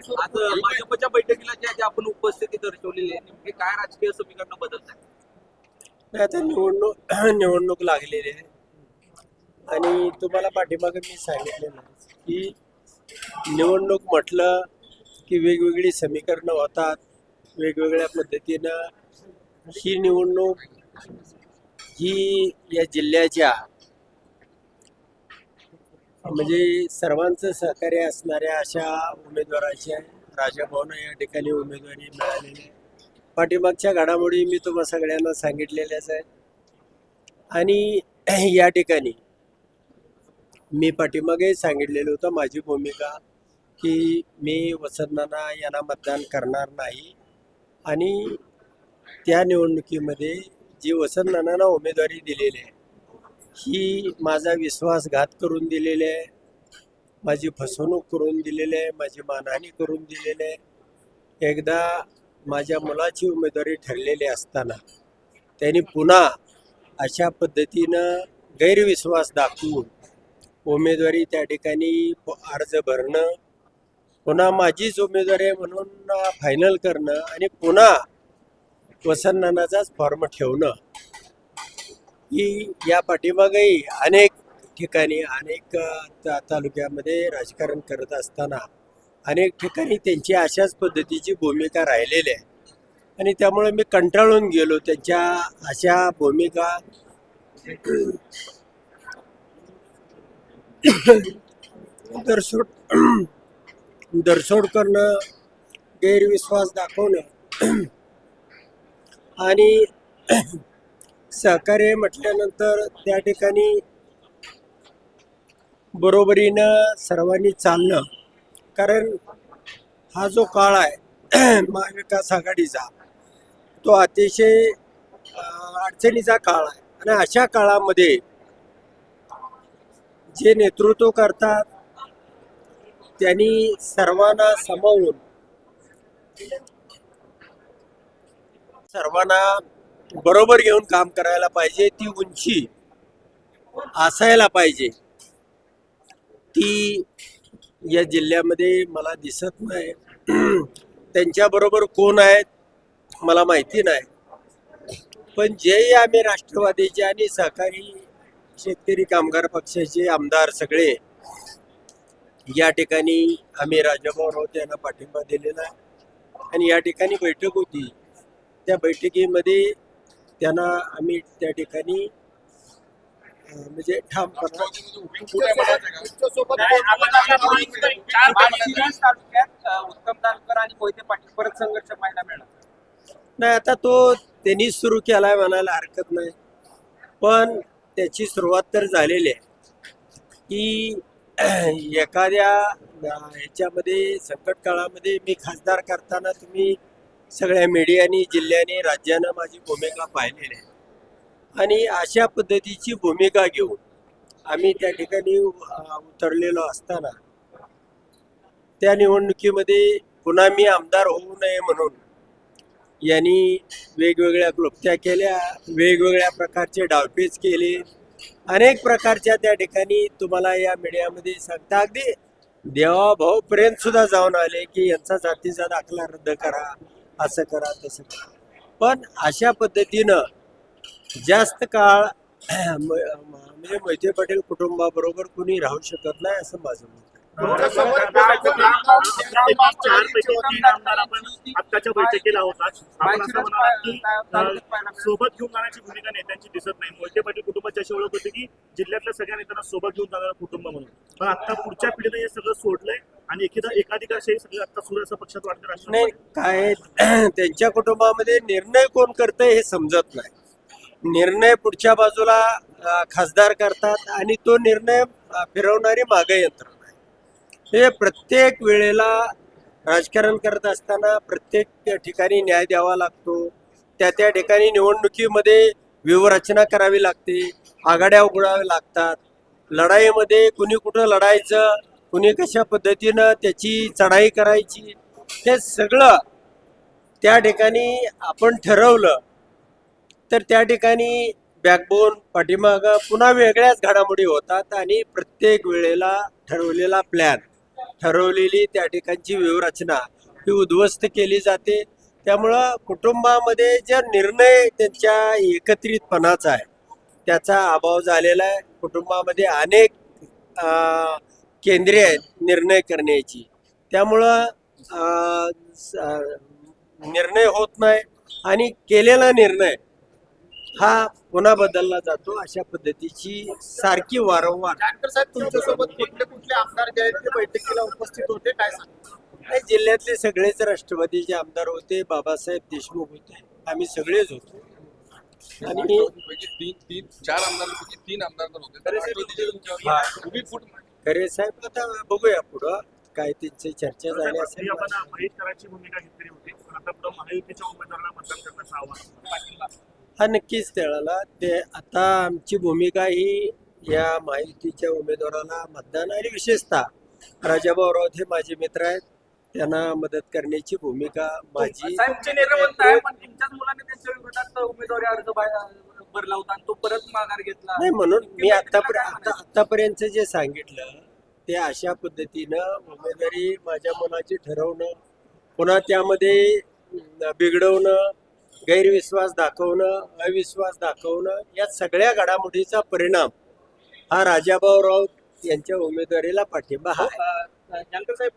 आज भाजपच्या बैठकीला ज्या आपण उपस्थिती दर्शवलेली आहे नेमके काय राजकीय समीकरण बदलत आहे? आता निवडणूक लागलेली आहे आणि तुम्हाला पाठीमागे मी सांगितलेलं आहे की निवडणूक म्हटलं की वेगवेगळी समीकरणं होतात, वेगवेगळ्या पद्धतीनं ही निवडणूक ही या जिल्ह्याच्या म्हणजे सर्वांचं सहकार्य असणाऱ्या अशा उमेदवाराची आहे. राजाभाऊंना या ठिकाणी उमेदवारी मिळालेली आहे. पाठीमागच्या घडामोडी मी तुम्हा सगळ्यांना सांगितलेल्याच आहेत आणि या ठिकाणी मी पाठीमागे सांगितलेलं होतं माझी भूमिका की मी वसंतनाना यांना मतदान करणार नाही आणि त्या निवडणुकीमध्ये जी वसंतनानांना उमेदवारी दिलेली आहे ही माझा विश्वासघात करून दिलेली आहे, माझी फसवणूक करून दिलेली आहे, माझी मानहानी करून दिलेली आहे. एकदा माझ्या मुलाची उमेदवारी ठरलेली असताना त्यांनी पुन्हा अशा पद्धतीनं गैरविश्वास दाखवून उमेदवारी त्या ठिकाणी अर्ज भरणं, पुन्हा माझीच उमेदवारी आहे म्हणून फायनल करणं आणि पुन्हा वसंतनानाचाच फॉर्म ठेवणं ही या पाठीमागेही अनेक ठिकाणी अनेक तालुक्यामध्ये राजकारण करत असताना अनेक ठिकाणी त्यांची अशाच पद्धतीची भूमिका राहिलेली आहे आणि त्यामुळे मी कंटाळून गेलो त्यांच्या अशा भूमिका दरसोड करणं, गैरविश्वास दाखवणं आणि सहकार्य म्हटल्यानंतर त्या ठिकाणी बरोबरीनं सर्वांनी चालणं. कारण हा जो काळ आहे महाविकास आघाडीचा तो अतिशय अडचणीचा काळ आहे आणि अशा काळामध्ये जे नेतृत्व करतात त्यांनी सर्वांना सामावून सर्वांना बरोबर घेऊन काम करायला पाहिजे. ती उंची असायला पाहिजे, ती या जिल्ह्यामध्ये मला दिसत नाही. त्यांच्याबरोबर कोण आहेत मला माहिती नाही, पण जे आम्ही राष्ट्रवादीचे आणि सहकारी शेतकरी कामगार पक्षाचे आमदार सगळे या ठिकाणी आम्ही राजाभाऊ राऊत यांना पाठिंबा दिलेला आहे आणि या ठिकाणी बैठक होती. त्या बैठकीमध्ये त्यांना आम्ही त्या ठिकाणी म्हणजे ठामपणा उत्तम तालुकर आणि मोहिते पाटील परत संघर्ष पाहायला मिळाला नाही. आता तो त्यांनी सुरू केलाय म्हणायला हरकत नाही, पण त्याची सुरुवात तर झालेली आहे की एखाद्या ह्याच्यामध्ये संकट काळामध्ये मी खासदार करताना तुम्ही सगळ्या मीडियानी जिल्ह्याने राज्यानं माझी भूमिका पाहिलेली आहे आणि अशा पद्धतीची भूमिका घेऊन आम्ही त्या ठिकाणी उतरलेलो असताना त्या निवडणुकीमध्ये पुन्हा मी आमदार होऊ नये म्हणून यांनी वेगवेगळ्या क्लुप्त्या केल्या, वेगवेगळ्या प्रकारचे डावपेच केले, अनेक प्रकारच्या त्या ठिकाणी तुम्हाला या मीडियामध्ये सांगता अगदी देवाभाऊपर्यंत सुद्धा जाऊन आले की यांचा जातीचा दाखला रद्द करा, असं करा तसं करा. पण अशा पद्धतीनं जास्त काळ म्हणजे मोहिते पाटील कुटुंबाबरोबर कुणी राहू शकत नाही असं माझं मत आहे. आत्ताच्या बैठकीला होता आपण असं म्हणाला की सोबत घेऊन जाण्याची भूमिका नेत्यांची दिसत नाही. मोहिते पाटील कुटुंबाची अशी ओळख होती की जिल्ह्यातल्या सगळ्या नेत्यांना सोबत घेऊन जाणारं कुटुंब म्हणून, पण आता पुढच्या पिढीने हे सगळं सोडलंय आणि एकाधिकारशाही सगळं आता सुरू असं पक्षात वाटतं नाही. काय त्यांच्या कुटुंबामध्ये निर्णय कोण करतंय हे समजत नाही. निर्णय पुढच्या बाजूला खासदार करतात आणि तो निर्णय फिरवणारी मागे यंत्रणा आहे. हे प्रत्येक वेळेला राजकारण करत असताना प्रत्येक ठिकाणी न्याय द्यावा लागतो. त्या ठिकाणी निवडणुकीमध्ये व्यूहरचना करावी लागते, आघाड्या उघडाव्या लागतात. लढाईमध्ये कुणी कुठं लढायचं, कुणी कशा पद्धतीनं त्याची चढाई करायची, हे सगळं त्या ठिकाणी आपण ठरवलं तर त्या ठिकाणी बॅकबोन पाठीमागं पुन्हा वेगळ्याच घडामोडी होतात आणि प्रत्येक वेळेला ठरवलेला प्लॅन ठरवलेली त्या ठिकाणची व्यूहरचना ही उद्ध्वस्त केली जाते. त्यामुळं कुटुंबामध्ये जे निर्णय त्यांच्या एकत्रितपणाचा आहे त्याचा अभाव झालेला आहे. कुटुंबामध्ये अनेक केंद्रे आहेत निर्णय करण्याची, त्यामुळं निर्णय होत नाही आणि केलेला निर्णय हा पुन्हा बदलला जातो. अशा पद्धतीची सारखी वारंवार जानकर साहेब, तुमच्यासोबत कुठले कुठले आमदार जे आहेत ते बैठकीला उपस्थित होते, काय सांगा? नाही, जिल्ह्यातले सगळेच राष्ट्रवादीचे आमदार होते, बाबासाहेब देशमुख होते, आम्ही सगळेच होतो. आणि चार आमदारांपैकी 3 आमदार तर होते तर राष्ट्रवादीचे तुमच्यावर हा. उभी फूट खरे साहेब आता बघूया पुढं काय त्यांची चर्चा झाली असेल. आपण महेश कराडची भूमिका घेतली होती, पण आता पुढे महायुतीच्या उमेदवाराला मतदान करण्याचं आव्हान. हा नक्कीच त्याला ते आता आमची भूमिका ही या माहितीच्या उमेदवाराला मतदान आणि विशेषतः राजाभाऊ राऊत हे माझे मित्र आहेत, त्यांना मदत करण्याची भूमिका माझी. साहेबचे निरवंत आहे पण तुमच्याच मुलाने त्यांच्या विरोधात उमेदवारी अर्ज भरला होता आणि तो परत माघार घेतला. नाही, म्हणून मी आतापर्यंत जे सांगितलं ते अशा पद्धतीनं उमेदवारी माझ्या मुलाची ठरवणं, पुन्हा त्यामध्ये बिघडवणं, गैरविश्वास दाखवणं, अविश्वास दाखवणं या सगळ्या घडामोडीचा परिणाम हा राजाभाऊ राऊत यांच्या उमेदवारीला पाठिंबा हा आहे. जानकर साहेब